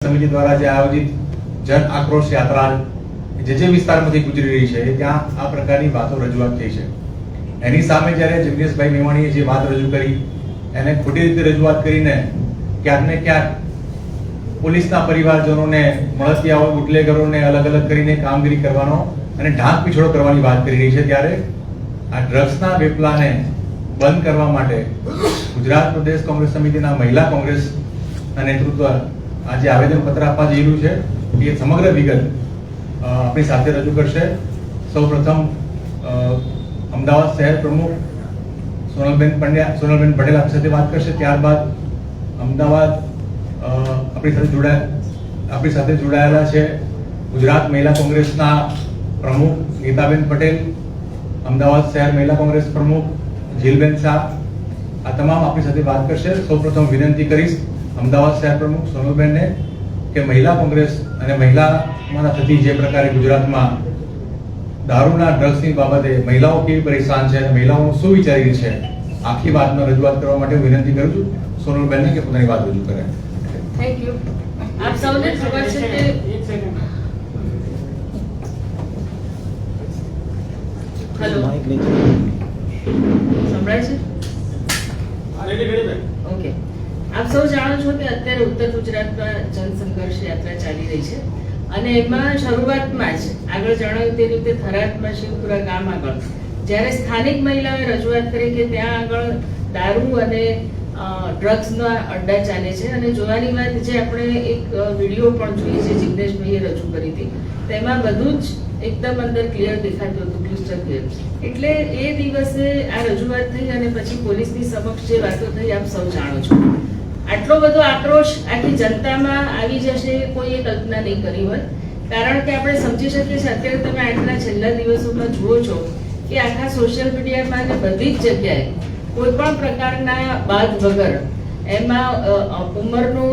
સમિતિ દ્વારા જે આયોજિત જન આક્રોશ યાત્રા જે વિસ્તારમાંથી ગુજરી રહી છે ત્યાં આ પ્રકારની વાતો રજૂઆત થઈ છે. એની સામે જ્યારે જિગ્નેશભાઈ મેવાણીએ જે વાત રજૂ કરી એને ખોટી રીતે રજૂઆત કરીને ક્યાંક ને ક્યાંક પોલીસના પરિવારજનોને, મળતિયાઓ, બુટલેગરોને અલગ અલગ કરીને કામગીરી કરવાનો અને ઢાંક પીછોડો કરવાની વાત કરી રહી છે, ત્યારે આ ડ્રગ્સના વેપલાને બંધ કરવા માટે ગુજરાત પ્રદેશ કોંગ્રેસ સમિતિના મહિલા કોંગ્રેસના નેતૃત્વ આજે આવેદનપત્ર આપવા જઈ રહ્યું છે. એ સમગ્ર વિગત આપણી સાથે રજૂ કરશે. સૌપ્રથમ અમદાવાદ શહેર પ્રમુખ સોનલબેન પટેલ આપણી સાથે વાત કરશે. ત્યારબાદ અમદાવાદ આપણી સાથે જોડાયેલા છે ગુજરાત મહિલા કોંગ્રેસના પ્રમુખ ગીતાબેન પટેલ, અમદાવાદ શહેર મહિલા કોંગ્રેસ પ્રમુખ જીલબેન શાહ. આ તમામ આપણી સાથે વાત કરશે. સૌપ્રથમ વિનંતી કરીશ અમદાવાદ શહેર પ્રમુખ સોનલબેનને કે મહિલા કોંગ્રેસ અને મહિલામાં થતી જે પ્રકારે ગુજરાતમાં દારૂના ડ્રગ્સની બાબતે મહિલાઓ કેવી પરેશાન છે અને મહિલાઓ શું વિચારી રહી છે, આખી વાતમાં રજૂઆત કરવા માટે હું વિનંતી કરું છું સોનલબેનને કે પોતાની વાત રજૂ કરે. Thank you. આપ સૌને ખબર છે કે હેલો સંભળાય છે? ઓકે. આપ સૌ જાણો છો કે અત્યારે ઉત્તર ગુજરાતમાં જનસંઘર્ષ યાત્રા ચાલી રહી છે અને એમાં શરૂઆતમાં જ આગળ જણાવ્યું તે રીતે થરાદમાં શિવપુરા ગામ આગળ જ્યારે સ્થાનિક મહિલાઓએ રજૂઆત કરી કે ત્યાં આગળ દારૂ અને ડ્રગ્સના અડ્ડા ચાલે છે અને જોવાની વાત જે આપણે એક વિડીયો પણ જોઈએ છે જિગ્નેશભાઈએ રજૂ કરી હતી તેમાં બધું જ એકદમ અંદર ક્લિયર દેખાતું હતું, ક્રિસ્ટલ ક્લિયર. એટલે એ દિવસે આ રજૂઆત થઈ અને પછી પોલીસની સમક્ષ જે વાતો થઈ આપ સૌ જાણો છો. આટલો બધો આક્રોશ આખી જનતામાં આવી જશે કોઈએ કલ્પના નહીં કરી હોય, કારણ કે આપણે સમજી શકીએ છીએ અત્યારે તમે આટલા છેલ્લા દિવસોમાં જુઓ છો કે આખા સોશિયલ મીડિયામાં અને બધી જ જગ્યાએ કોઈ પણ પ્રકારના બાદ વગર એમાં ઉંમરનો,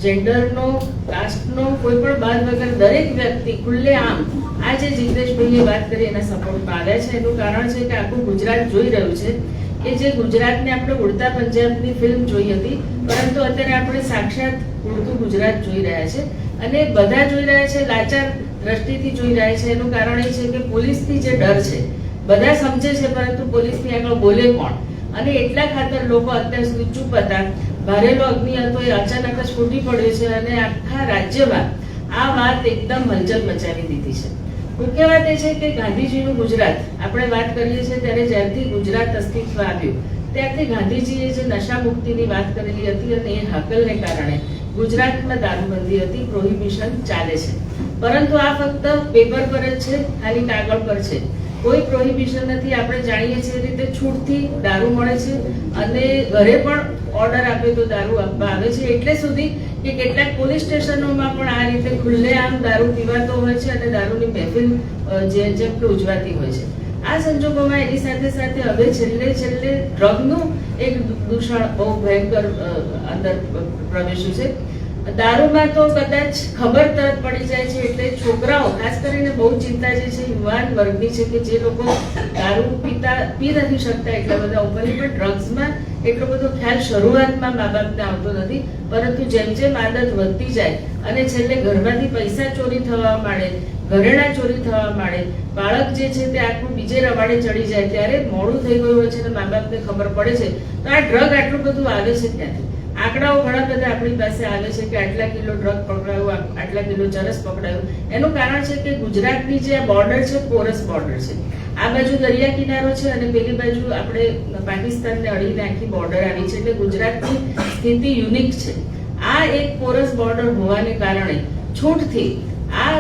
જેન્ડરનો, કાસ્ટનો કોઈ પણ બાદ વગર દરેક વ્યક્તિ ખુલ્લેઆમ આ જે જિગ્નેશભાઈએ વાત કરી એના સપોર્ટમાં આવ્યા છે. એનું કારણ છે કે આખું ગુજરાત જોઈ રહ્યું છે કે જે ગુજરાતને આપણે ઉડતા પંજાબની ફિલ્મ જોઈ હતી, પરંતુ અત્યારે આપણે સાક્ષાત ઉડતું ગુજરાત જોઈ રહ્યા છે અને બધા જોઈ રહ્યા છે, લાચાર દ્રષ્ટિથી જોઈ રહ્યા છે. એનું કારણ એ છે કે પોલીસથી જે ડર છે બધા સમજે છે, પરંતુ પોલીસની આગળ બોલે કોણ? અને એટલા ખાતર લોકો અત્યાર સુધી ચૂપ હતા. ભરેલો અગ્નિ હતો એ અચાનક જ ફૂટી પડ્યો છે અને આખા રાજ્યમાં આ વાત એકદમ હલચલ મચાવી દીધી છે. મુખ્ય વાત એ છે કે ગાંધીજીનું ગુજરાત આપણે વાત કરીએ છીએ ત્યારે જ્યારથી ગુજરાત અસ્તિત્વ આવ્યું ત્યારથી ગાંધીજીએ જે નશા મુક્તિની વાત કરેલી હતી અને એ હાકલને કારણે ગુજરાતમાં દારૂબંધી હતી, પ્રોહિબિશન ચાલે છે. પરંતુ આ ફક્ત પેપર પર જ છે, ખાલી કાગળ પર છે, કોઈ પ્રોહિબિશન નથી. આપણે જાણીએ છીએ રીતે છૂટથી દારૂ મળે છે અને ઘરે પણ ઓર્ડર આપે તો દારૂ આપવા આવે છે. એટલે સુધી કે કેટલાક પોલીસ સ્ટેશનોમાં પણ આ રીતે ખુલ્લેઆમ દારૂ પીવાતો હોય છે અને દારૂની મહેફિલ જેમ કે ઉજવાતી હોય છે. આ સંજોગોમાં એની સાથે સાથે હવે છેલ્લે ડ્રગનું એક દૂષણ બહુ ભયંકર અંદર પ્રવેશ્યું છે. દારૂમાં તો કદાચ ખબર તરત પડી જાય છે, એટલે છોકરાઓ ખાસ કરીને બહુ ચિંતા જે છે યુવાન વર્ગની છે કે જે લોકો દારૂ પી નથી શકતા એટલા બધા ઉપરની, પણ ડ્રગ્સમાં એટલો બધો ખ્યાલ શરૂઆતમાં મા બાપને આવતો નથી, પરંતુ જેમ જેમ આદત વધતી જાય અને છેલ્લે ઘરમાંથી પૈસા ચોરી થવા માંડે, ઘરેણા ચોરી થવા માંડે, બાળક જે છે તે આખું બીજે રવાડે ચડી જાય ત્યારે મોડું થઈ ગયું હોય છે અને મા બાપને ખબર પડે છે તો આ ડ્રગ આટલું બધું આવે છે ત્યાંથી. આંકડાઓ ઘણા બધા આપણી પાસે આવે છે કે આટલા કિલો ડ્રગ પકડાયું, આટલા કિલો ચરસ પકડાયું. એનું કારણ છે કે ગુજરાતની જે આ બોર્ડર છે પોરસ બોર્ડર છે. આ બાજુ દરિયા કિનારો છે અને પેલી બાજુ આપણે પાકિસ્તાનને અડીને આખી બોર્ડર આવી છે, એટલે ગુજરાતની સ્થિતિ યુનિક છે. આ એક પોરસ બોર્ડર હોવાને કારણે છૂટથી આ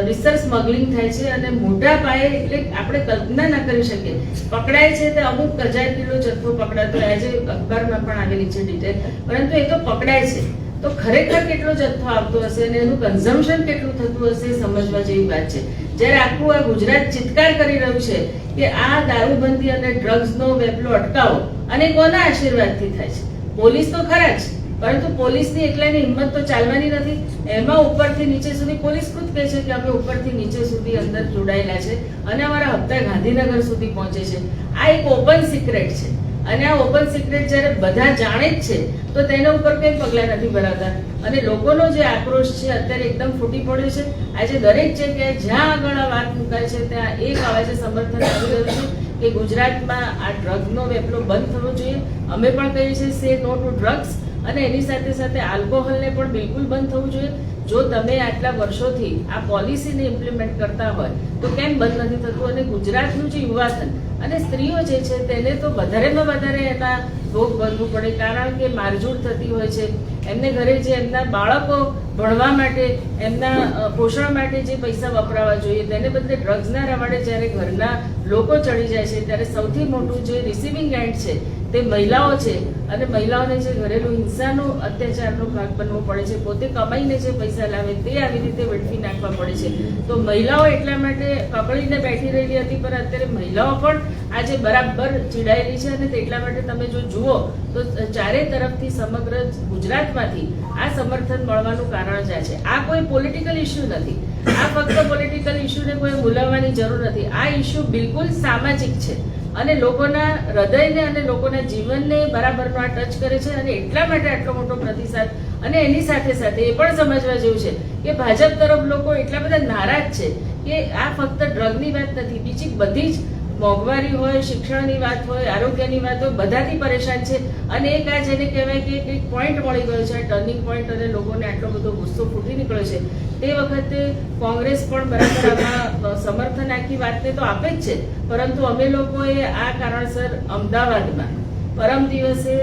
રિસર્ચ સ્મગલિંગ થાય છે અને મોટા પાયે, એટલે આપણે કલ્પના ના કરી શકીએ. પકડાય છે તે અમુક 1000 કિલો જથ્થો પકડાતો, આજે અખબારમાં પણ આવેલી છે ડિટેલ, પરંતુ એ તો પકડાય છે તો ખરેખર કેટલો જથ્થો આવતો હશે અને એનું કન્ઝમ્પશન કેટલું થતું હશે સમજવા જેવી વાત છે. જ્યારે આખું આ ગુજરાત ચિત્કાર કરી રહ્યું છે કે આ દારૂબંધી અને ડ્રગ્સનો વેપલો અટકાવો, અને કોના આશીર્વાદથી થાય છે? પોલીસ તો ખરા જ, પરંતુ પોલીસની એકલાની હિંમત તો ચાલવાની નથી. એમાં ઉપરથી નીચે સુધી પોલીસ ખુદ કહે છે કે અમે ઉપરથી નીચે સુધી અંદર જોડાયેલા છે અને અમારા હપ્તા ગાંધીનગર સુધી પહોંચે છે. આ એક ઓપન સિક્રેટ છે. અને આ ઓપન સિક્રેટ જ્યારે બધા જાણે જ છે તો તેના ઉપર કંઈ પગલાં નથી ભરાતા. અને લોકોનો જે આક્રોશ છે અત્યારે એકદમ ફૂટી પડ્યો છે. આજે દરેક જગ્યાએ જ્યાં આગળ આ વાત મુકાય છે ત્યાં એક અવાજે સમર્થન આવી રહ્યું છે કે ગુજરાતમાં આ ડ્રગનો વેપલો બંધ થવો જોઈએ. અમે પણ કહીએ છીએ સે નો ટુ ડ્રગ્સ, અને એની સાથે સાથે આલ્કોહોલને પણ બિલકુલ બંધ થવું જોઈએ. જો તમે આટલા વર્ષોથી આ પોલિસીને ઇમ્પ્લિમેન્ટ કરતા હોય તો કેમ બંધ નથી થતું? અને ગુજરાતનું જે યુવાધન અને સ્ત્રીઓ જે છે તેને તો વધારેમાં વધારે એના ભોગ બનવું પડે, કારણ કે મારઝૂડ થતી હોય છે. એમને ઘરે જે એમના બાળકો ભણવા માટે, એમના પોષણ માટે જે પૈસા વપરાવા જોઈએ તેને બદલે ડ્રગ્સના રવાડે જ્યારે ઘરના લોકો ચડી જાય છે ત્યારે સૌથી મોટું જે રિસીવિંગ એન્ડ છે તે મહિલાઓ છે. અને મહિલાઓને જે ઘરેલું હિંસાનો અત્યાચારનો ભાગ બનવો પડે છે, પોતે કમાઈને જે પૈસા લાવે તે આવી રીતે વેડફી નાખવા પડે છે. તો મહિલાઓ એટલા માટે પકડીને બેઠી રહેલી હતી, પણ અત્યારે મહિલાઓ પણ આજે બરાબર ચીડાયેલી છે. અને તેટલા માટે તમે જો જુઓ તો ચારે તરફથી સમગ્ર ગુજરાતમાંથી આ સમર્થન મળવાનું કારણ જ આ છે. આ કોઈ પોલિટિકલ ઇસ્યુ નથી. આ ફક્ત પોલિટિકલ ઇસ્યુને કોઈ બોલાવવાની જરૂર નથી. આ ઇસ્યુ બિલકુલ સામાજિક છે અને લોકોના હૃદયને અને લોકોના જીવનને બરાબરનો આ ટચ કરે છે. અને એટલા માટે આટલો મોટો પ્રતિસાદ. અને એની સાથે સાથે એ પણ સમજવા જેવું છે કે ભાજપ તરફ લોકો એટલા બધા નારાજ છે કે આ ફક્ત ડ્રગની વાત નથી, બીજી બધી જ મોંઘવારી હોય, શિક્ષણની વાત હોય, આરોગ્યની વાત હોય, બધાથી પરેશાન છે. અને એક આ જેને કહેવાય કે એક પોઈન્ટ મળી ગયો છે, ટર્નિંગ પોઈન્ટ, અને લોકોને આટલો બધો ગુસ્સો ફૂટી નીકળ્યો છે. તે વખતે કોંગ્રેસ પણ બરાબર આમાં સમર્થન આખી વાતને તો આપે જ છે, પરંતુ અમે લોકોએ આ કારણસર અમદાવાદમાં પરમ દિવસે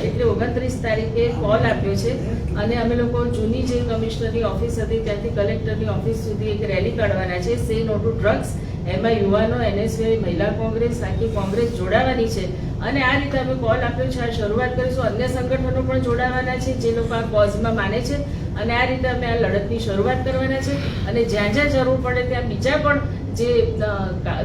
એટલે 29 તારીખે કોલ આપ્યો છે. અને અમે લોકો જૂની જે કમિશનરની ઓફિસ હતી ત્યાંથી કલેક્ટરની ઓફિસ સુધી એક રેલી કાઢવાના છે, સે નો ટુ ડ્રગ્સ. એમાં યુવાનો, NSY, મહિલા કોંગ્રેસ, આખી કોંગ્રેસ જોડાવાની છે. અને આ રીતે અમે કોલ આપ્યો છે. આ શરૂઆત કરીશું. અન્ય સંગઠનો પણ જોડાવાના છે જે લોકો આ કોઝમાં માને છે. અને આ રીતે અમે આ લડતની શરૂઆત કરવાના છે. અને જ્યાં જ્યાં જરૂર પડે ત્યાં બીજા પણ જે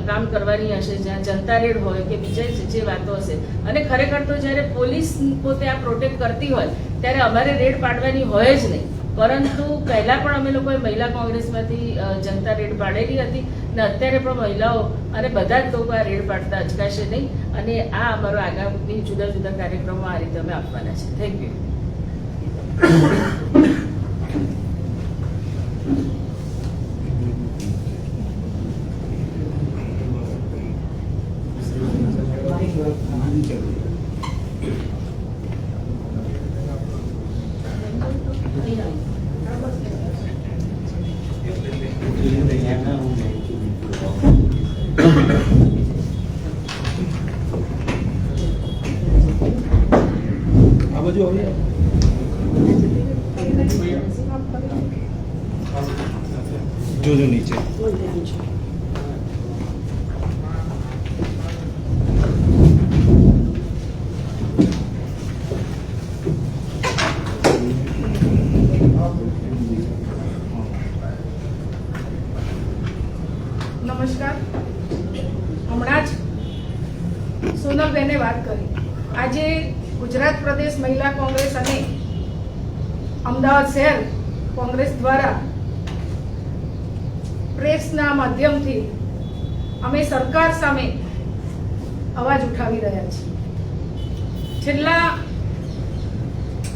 કામ કરવાની હશે, જ્યાં જનતા રેડ હોય કે બીજા જે વાતો હશે. અને ખરેખર તો જ્યારે પોલીસ પોતે આ પ્રોટેક્ટ કરતી હોય ત્યારે અમારે રેડ પાડવાની હોય જ નહીં. પરંતુ પહેલા પણ અમે લોકોએ મહિલા કોંગ્રેસમાંથી જનતા રેડ પાડેલી હતી, અને અત્યારે પણ મહિલાઓ અને બધા જ લોકો આ રેડ પાડતા અચકાશે નહીં. અને આ અમારો આગામી જુદા જુદા કાર્યક્રમો આ રીતે અમે આપવાના છે. Thank you. આ બાજુ આવી જોજો નીચે. નમસ્કાર. હમણાં જ સોનલબેને વાત કરી. આજે ગુજરાત પ્રદેશ મહિલા કોંગ્રેસ અને અમદાવાદ શહેર કોંગ્રેસ દ્વારા પ્રેસના માધ્યમથી અમે સરકાર સામે અવાજ ઉઠાવી રહ્યા છીએ. છેલ્લા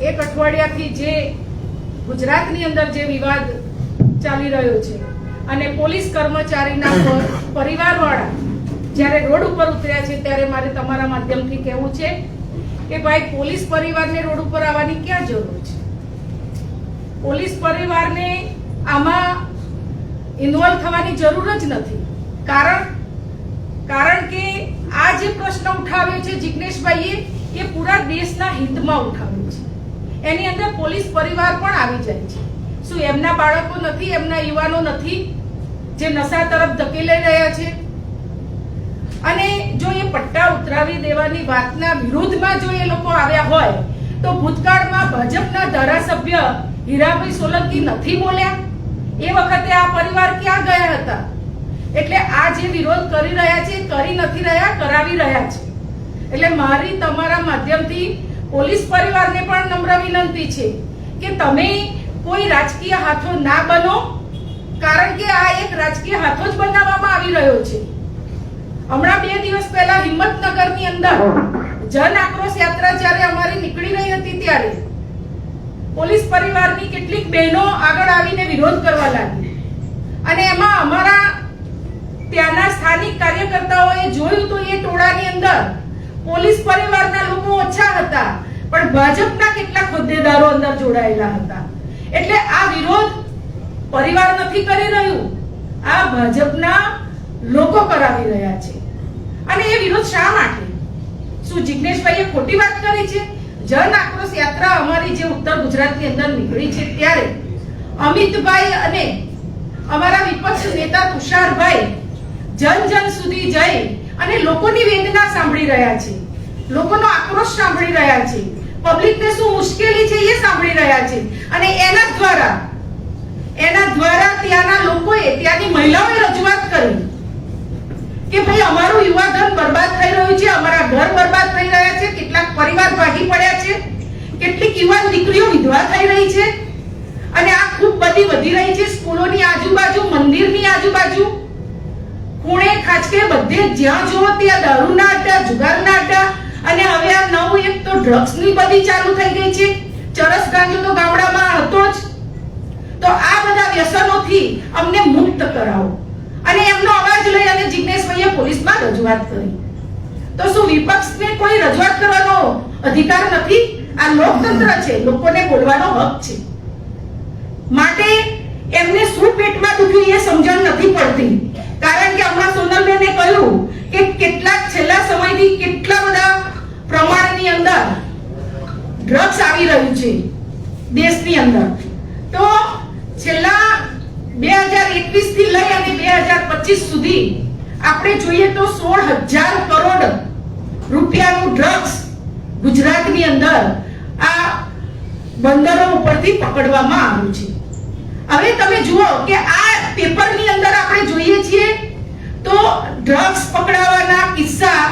એક અઠવાડિયાથી જે ગુજરાતની અંદર જે વિવાદ ચાલી રહ્યો છે અને પોલીસ કર્મચારીના પરિવારવાળા જ્યારે રોડ ઉપર ઉતર્યા છે, ત્યારે મારે તમારા માધ્યમથી કહેવું છે કે ભાઈ, પોલીસ પરિવારને રોડ ઉપર આવવાની ક્યાં જરૂર છે? પોલીસ પરિવારને આમાં ઇન્વોલ્વ થવાની જરૂર જ નથી. કારણ કે આ જે પ્રશ્ન ઉઠાવ્યો છે જિગ્નેશભાઈએ, એ પૂરા દેશના હિતમાં ઉઠાવ્યો છે. એની અંદર પોલીસ પરિવાર પણ આવી જાય છે. શું એમના બાળકો નથી, એમના યુવાનો નથી જે નશા તરફ ધકેલાઈ રહ્યા છે? અને જો એ પટ્ટા ઉતરાવી દેવાની વાતના વિરુદ્ધમાં જો એ લોકો આવ્યા હોય તો ભૂતકાળમાં ભાજપના ધારાસભ્ય હીરાભાઈ સોલંકી નથી બોલ્યા? એ વખતે આ પરિવાર ક્યાં ગયા હતા? એટલે આ જે વિરોધ કરી રહ્યા છે, કરી નથી રહ્યા, કરાવી રહ્યા છે. એટલે મારી તમારા માધ્યમથી પોલીસ પરિવારને પણ નમ્ર વિનંતી છે કે તમે કોઈ રાજકીય હાથો ના બનો, કારણ કે આ એક રાજકીય હાથો જ બનાવવામાં આવી રહ્યો છે. હમણાં 2 દિવસ પહેલા હિંમતનગરની અંદર જન આક્રોશ યાત્રા જ્યારે અમારી નીકળી રહી હતી ત્યારે પોલીસ પરિવારની કેટલીક બહેનો આગળ આવીને વિરોધ કરવા લાગી અને એમાં અમારા ત્યાંના સ્થાનિક કાર્યકર્તાઓએ જોયું તો એ ટોળાની અંદર પોલીસ પરિવારના લોકો ઓછા હતા, પણ ભાજપના કેટલાક હોદ્દેદારો અંદર જોડાયેલા હતા. એટલે આ વિરોધ પરિવાર નથી કરી રહ્યું, આ ભાજપના લોકો કરાવી રહ્યા છે. અને એ વિરોધ શા માટે? શું જિગ્નેશભાઈએ ખોટી વાત કરી છે? જન આક્રોશ યાત્રા અમારી જે ઉત્તર ગુજરાતની અંદર નીકળી છે ત્યારે અમિતભાઈ અને અમારા વિપક્ષ નેતા તુષારભાઈ જન સુધી જઈ અને લોકોની વેદના સાંભળી રહ્યા છે, લોકોનો આક્રોશ સાંભળી રહ્યા છે, પબ્લિકને શું મુશ્કેલી છે એ સાંભળી રહ્યા છે. અને એના દ્વારા ત્યાંના લોકોએ, ત્યાંની મહિલાઓએ રજૂઆત કરી કે ભાઈ અમારું યુવાધન બરબાદ થઈ રહ્યું છે, અમારા ઘર બરબાદ થઈ રહ્યા છે, કેટલાક પરિવાર ભાગી પડ્યા છે, કેટલીક યુવાન દીકરીઓ વિધવા થઈ રહી છે અને આ ખૂબ બધી વધી રહી છે. સ્કૂલોની આજુબાજુ, મંદિરની આજુબાજુ, ખૂણે ખાચકે બધે જ્યાં જોવો ત્યાં દારૂના અડ્ડા, જુગારના અડ્ડા અને હવે આ નવું એક તો ડ્રગ્સની બધી ચાલુ થઈ ગઈ છે. ચરસ ગાંજો તો ગામડામાં હતો જ. તો આ બધા વ્યસનોથી અમને મુક્ત કરાવો. અને એમનો અવાજ લઈ અને જિગ્નેશભાઈએ પોલીસમાં રજૂઆત કરી. તો શું વિપક્ષને કોઈ રજૂઆત કરવાનો અધિકાર નથી? આ લોકતંત્ર છે, લોકોને બોલવાનો હક છે. માટે એમને શું પેટમાં દુખ્યું એ સમજણ નથી પડતી. કારણ કે હમણાં સોનલબેને કહ્યું કે કેટલાક છેલ્લા સમયથી કેટલા બધા પ્રમાણની અંદર ડ્રગ્સ આવી રહ્યું છે દેશની અંદર. તો છેલ્લા 2021 થી લઈ અને 2025 સુધી આપણે જોઈએ તો 16,000 કરોડ રૂપિયાનું ડ્રગ્સ ગુજરાતની અંદર આ બંદરો ઉપરથી પકડવામાં આવ્યું છે. હવે તમે જુઓ કે આ પેપરની અંદર આપણે જોઈએ છીએ તો ડ્રગ્સ પકડાવાના કિસ્સા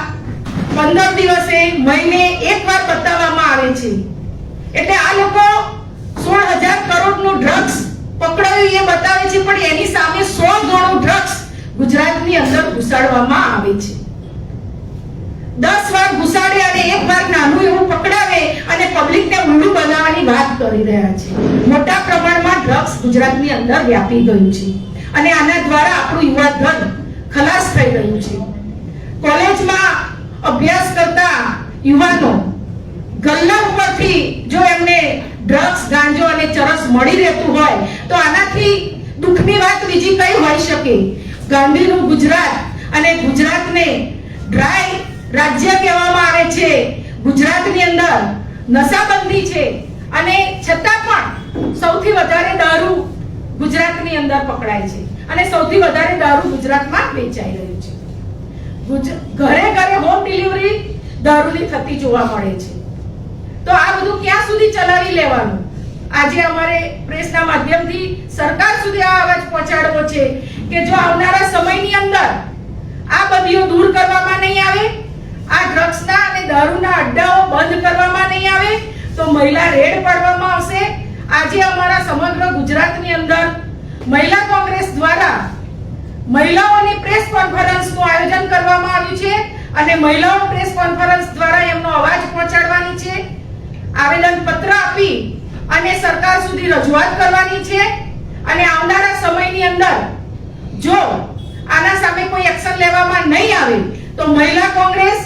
15 દિવસે, મહિને એકવાર બતાવવામાં આવે છે. એટલે આ લોકો 16,000 કરોડનું ડ્રગ્સ પકડાયું એ બતાવે છે, પણ એની સામે 100 ગણું ડ્રગ્સ ગુજરાતની અંદર ઘુસાડવામાં આવે છે. 10 વાર ઘુસાડે અને એક વાર નાનું એવું પકડાવે અને પબ્લિકને ઉલ્લુ બનાવવાની વાત કરી રહ્યા છે. મોટા પ્રમાણમાં ડ્રગ્સ ગુજરાતની અંદર વ્યાપી ગયું છે અને આના દ્વારા આપણું યુવાધન ખલાસ થઈ રહ્યું છે. કોલેજમાં અભ્યાસ કરતા યુવાનો ગલ્લા ઉપરથી જો એમને ડ્રગ્સ, ગાંજો અને ચરસ મળી રહેતું હોય તો આનાથી દુઃખની વાત બીજી કઈ હોઈ શકે? ગાંધીનું ગુજરાત અને ગુજરાતને ડ્રાય રાજ્ય કહેવામાં આવે છે. ગુજરાતની અંદર નશાબંધી છે અને છતાં પણ સૌથી વધારે દારૂ ગુજરાતની અંદર પકડાય છે અને સૌથી વધારે દારૂ ગુજરાતમાં વેચાઈ રહ્યું છે. ઘરે ઘરે હોમ ડિલિવરી દારૂની થતી જોવા મળે છે. તો આ બધું ક્યાં સુધી ચલાવી લેવાનું? આજે અમારે પ્રેસના માધ્યમથી સરકાર સુધી આ અવાજ પહોંચાડવો છે કે જો આવનારા સમયની અંદર આ બંધીઓ દૂર કરવામાં નહીં આવે, આ ડ્રગ્સના અને દારૂના અડ્ડાઓ બંધ કરવામાં નહીં આવે તો મહિલા રેડ પાડવામાં આવશે. આજે અમારા સમગ્ર ગુજરાતની અંદર મહિલા કોંગ્રેસ દ્વારા મહિલાઓની પ્રેસ કોન્ફરન્સનું આયોજન કરવામાં આવ્યું છે અને મહિલાઓ પ્રેસ કોન્ફરન્સ દ્વારા એમનો અવાજ પહોંચાડવાની છે, આવેદન પત્ર આપી અને સરકાર સુધી રજૂઆત કરવાની છે. અને આવનારા સમયની અંદર જો આના સામે કોઈ એક્શન લેવામાં નહીં આવે તો મહિલા કોંગ્રેસ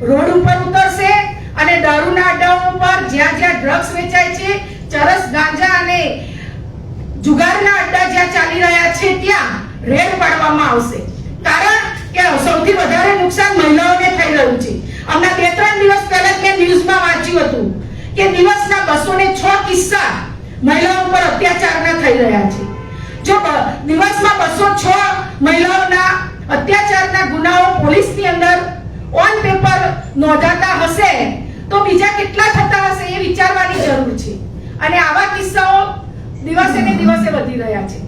રોડ ઉપર ઉતરશે અને દારૂના અડ્ડાઓ ઉપર જ્યાં જ્યાં ડ્રગ્સ વેચાય છે, ચરસ, ગાંજા અને જુગારના અડ્ડા જ્યાં ચાલી રહ્યા છે ત્યાં રેડ પાડવામાં આવશે. કારણ કે સૌથી વધારે નુકસાન મહિલાઓને થઈ રહ્યું છે. હમણાં 2-3 દિવસ પહેલા મેં ન્યૂઝમાં વાંચ્યું હતું કે દિવસના 206 કિસ્સા મહિલાઓ પર અત્યાચારના થઈ રહ્યા છે. જો દિવસમાં 206 મહિલાઓના અત્યાચારના ગુનાઓ પોલીસની અંદર ઓન પેપર નોંધાતા હશે તો બીજા કેટલા થતા હશે એ વિચારવાની જરૂર છે. અને આવા કિસ્સાઓ દિવસે ને દિવસે વધી રહ્યા છે.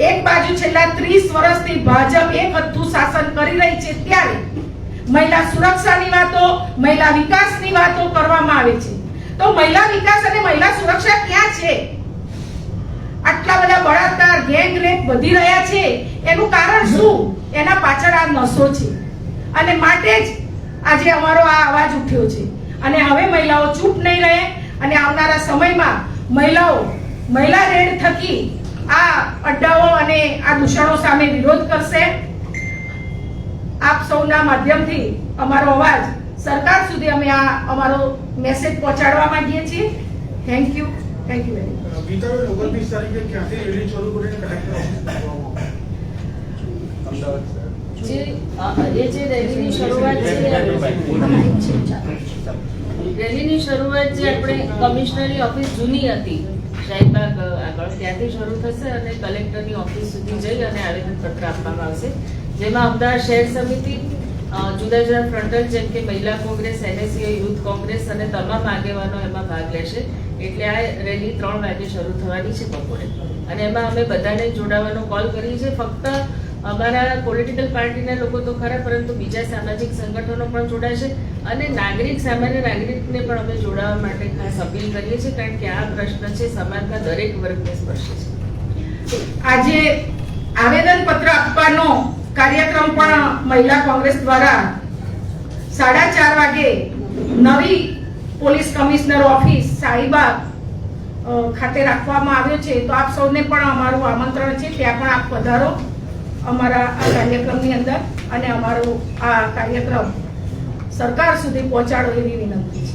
એક બાજુ છેલ્લા 30 વર્ષથી ભાજપ એક હથ્થું શાસન કરી રહી છે ત્યારે મહિલા સુરક્ષાની વાતો, મહિલા વિકાસની વાતો કરવામાં આવે છે. તો મહિલા વિકાસ અને મહિલા સુરક્ષા ક્યાં છે? આટલા બધા બળાત્કાર, ગેંગ રેપ વધી રહ્યા છે એનું કારણ શું? એના પાછળ આ નશો છે. અને માટે જ આજે અમારો આ અવાજ ઉઠ્યો છે અને હવે મહિલાઓ ચૂપ નહીં રહે અને આવનારા સમયમાં મહિલા રેડ થકી આ અડ્ડાઓ અને આ દૂષણો સામે વિરોધ કરશે. આપ સૌના માધ્યમથી અમારો અવાજ સરકાર સુધી અમે આ અમારો મેસેજ પહોંચાડવા માંગીએ છીએ. Thank you very much. Gitaben 29 તારીખે ક્યાંથી રેલી શરૂ કરીને કલેક્ટર ઓફિસ જે રેલીની શરૂઆત છે રેલીની શરૂઆત જે આપણે કમિશનરની ઓફિસ જૂની હતી શાહીબાગ આગળ ત્યાંથી શરૂ થશે અને કલેક્ટરની ઓફિસ સુધી જઈ અને આવેદનપત્ર આપવામાં આવશે, જેમાં અમદાવાદ શહેર સમિતિ, જુદા જુદા ફ્રન્ટલ જેમ કે મહિલા કોંગ્રેસ, NSCI, યુથ કોંગ્રેસ અને તમામ આગેવાનો એમાં ભાગ લેશે. એટલે આ રેલી 3 વાગે શરૂ થવાની છે બપોરે અને એમાં અમે બધાને જોડાવાનો કોલ કરીએ છીએ. ફક્ત અમારા પોલિટિકલ પાર્ટીના લોકો તો ખરા, પરંતુ બીજા સામાજિક સંગઠનો પણ જોડાશે અને સામાન્ય નાગરિકને પણ અમે જોડાવા માટે ખાસ અપીલ કરીએ છીએ, કારણ કે આ પ્રશ્ન છે સમાજના દરેક વર્ગને સ્પર્શે છે. આજે આવેદનપત્ર આપવાનો કાર્યક્રમ પણ મહિલા કોંગ્રેસ દ્વારા 4:30 વાગે નવી પોલીસ કમિશનર ઓફિસ શાહીબાગ ખાતે રાખવામાં આવ્યો છે. તો આપ સૌને પણ અમારું આમંત્રણ છે, ત્યાં પણ આપ પધારો અમારા આ કાર્યક્રમની અંદર અને અમારો આ કાર્યક્રમ સરકાર સુધી પહોંચાડો એવી વિનંતી છે.